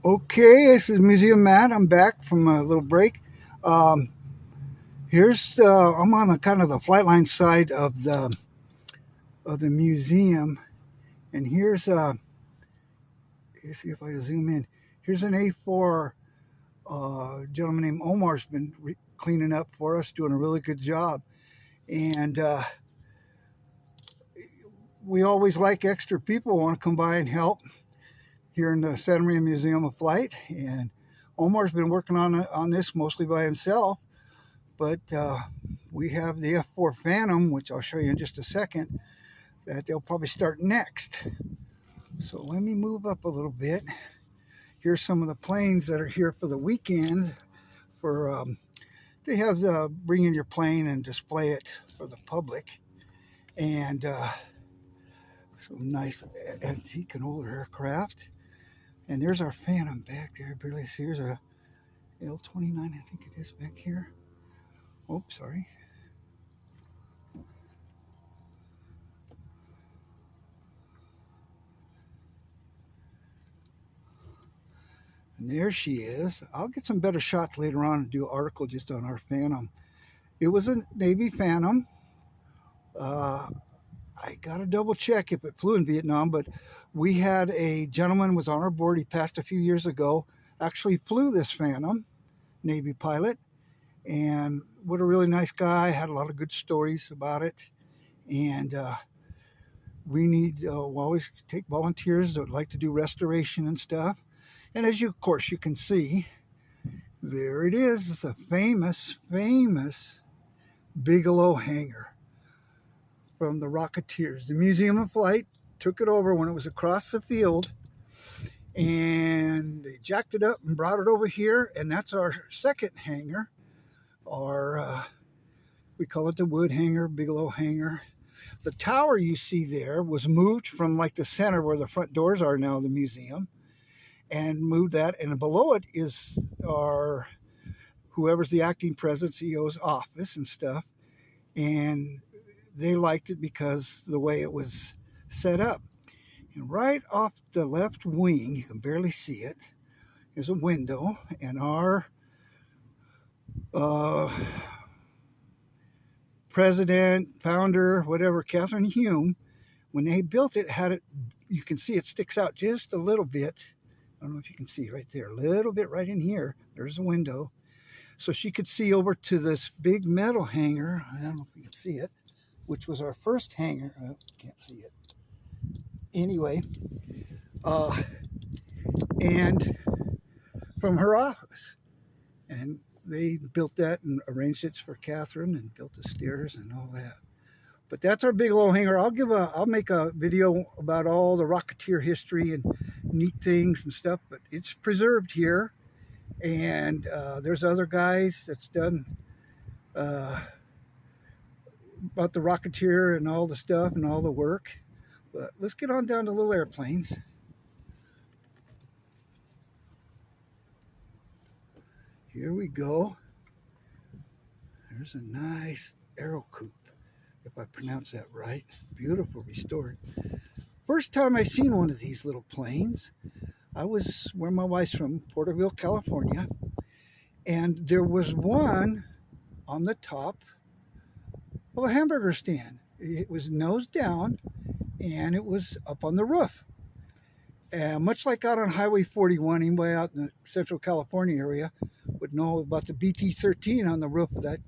Okay, this is Museum Matt. I'm back from a little break. Um, I'm on the kind of the flightline side of the museum, and let's see if I can zoom in. Here's an A4 gentleman named Omar's been cleaning up for us, doing a really good job, and we always like extra people want to come by and help here in the Santa Maria Museum of Flight, and Omar's been working on this mostly by himself. But we have the F4 Phantom, which I'll show you in just a second, that they'll probably start next. So let me move up a little bit. Here's some of the planes that are here for the weekend. They have bring in your plane and display it for the public. And some nice antique and older aircraft. And there's our Phantom back there. Barely see. Here's a L-29, I think it is back here. Oh, sorry. And there she is. I'll get some better shots later on and do an article just on our Phantom. It was a Navy Phantom. I got to double check if it flew in Vietnam, but we had a gentleman was on our board. He passed a few years ago, actually flew this Phantom, Navy pilot. And what a really nice guy, had a lot of good stories about it. And we'll always take volunteers that would like to do restoration and stuff. And as of course you can see, there it is. It's a famous Bigelow hangar from the Rocketeers. The Museum of Flight took it over when it was across the field, and they jacked it up and brought it over here, and that's our second hangar. We call it the Wood Hangar, Bigelow Hangar. The tower you see there was moved from like the center where the front doors are now, the museum, and moved that. And below it is whoever's the acting president, CEO's office and stuff. And they liked it because the way it was set up. And right off the left wing, you can barely see it, is a window, and our president, founder, whatever, Catherine Hume, when they built it, had it, you can see it sticks out just a little bit. I don't know if you can see right there, a little bit right in here. There's a window. So she could see over to this big metal hangar. I don't know if you can see it, which was our first hangar. Oh, can't see it. Anyway, and from her office. And they built that and arranged it for Catherine and built the stairs and all that. But that's our Bigelow hangar. I'll make a video about all the Rocketeer history and neat things and stuff, but it's preserved here. And there's other guys that's done about the Rocketeer and all the stuff and all the work. But let's get on down to little airplanes. Here we go. There's a nice Aerocoupe, if I pronounce that right. Beautiful, restored. First time I seen one of these little planes, I was where my wife's from, Porterville, California, and there was one on the top of a hamburger stand. It was nose down, and it was up on the roof. And much like out on Highway 41, anybody out in the Central California area would know about the BT-13 on the roof of that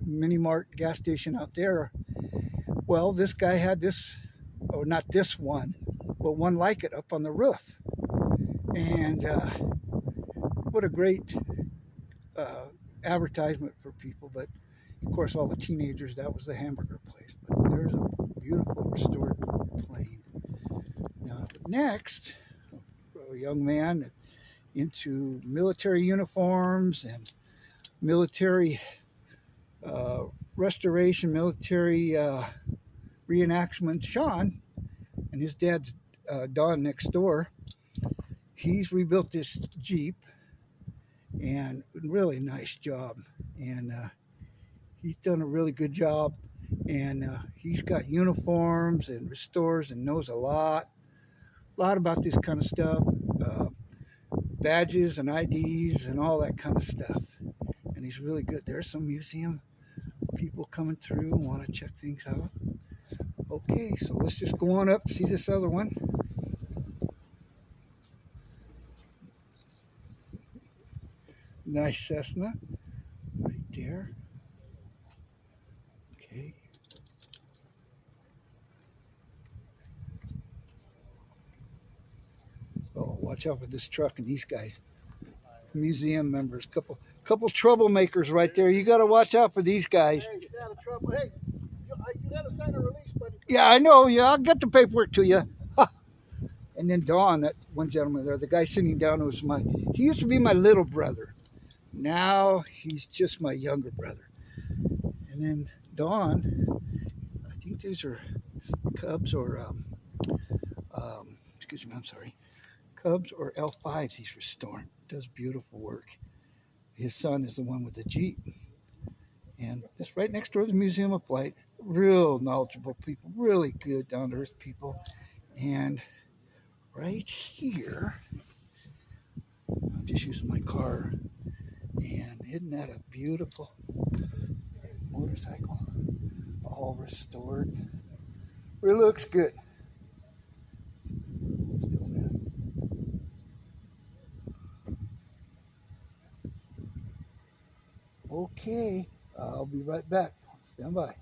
Mini Mart gas station out there. Well, this guy had this, or not this one, but one like it up on the roof. And what a great advertisement for people. But of course, all the teenagers, that was the hamburger place. But there's a beautiful restored plane. Now, next, a young man into military uniforms and military restoration, military reenactment. Sean and his dad's Don next door. He's rebuilt this Jeep, and really nice job. And he's done a really good job. And he's got uniforms and restores and knows a lot about this kind of stuff. badges and IDs and all that kind of stuff. And he's really good. There's some museum people coming through and want to check things out. Okay, so let's just go on up, see this other one. Nice Cessna right there. Okay. Oh, watch out for this truck and these guys. Museum members, couple troublemakers right there. You got to watch out for these guys. Hey, you got a trouble. Hey, you got to sign a release, buddy. Yeah, I know. Yeah, I'll get the paperwork to you. And then Don, that one gentleman there, the guy sitting down was he used to be my little brother. Now he's just my younger brother. And then Don, I think these are Cubs or, excuse me, I'm sorry. Cubs or L5s he's restoring. Does beautiful work. His son is the one with the Jeep. And it's right next door to the Museum of Flight. Real knowledgeable people, really good, down-to-earth people. And right here, I'm just using my car. And isn't that a beautiful motorcycle? All restored. Really looks good. Still good. Okay, I'll be right back. Stand by.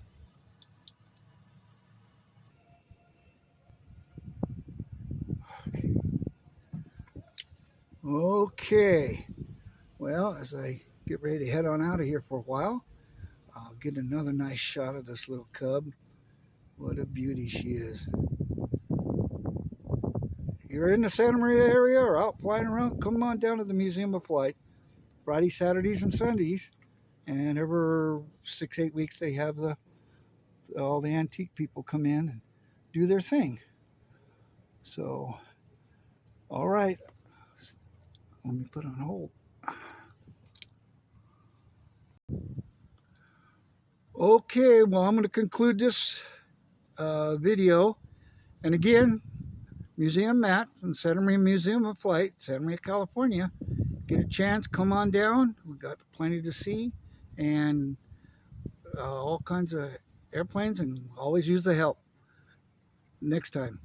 Okay, well, as I get ready to head on out of here for a while, I'll get another nice shot of this little cub. What a beauty she is. If you're in the Santa Maria area or out flying around, come on down to the Museum of Flight. Fridays, Saturdays, and Sundays. And every 6-8 weeks they have all the antique people come in and do their thing. So, all right. Let me put on hold. Okay, well, I'm going to conclude this video. And again, Museum Matt from Santa Maria Museum of Flight, Santa Maria, California. Get a chance, come on down. We've got plenty to see and all kinds of airplanes, and always use the help. Next time.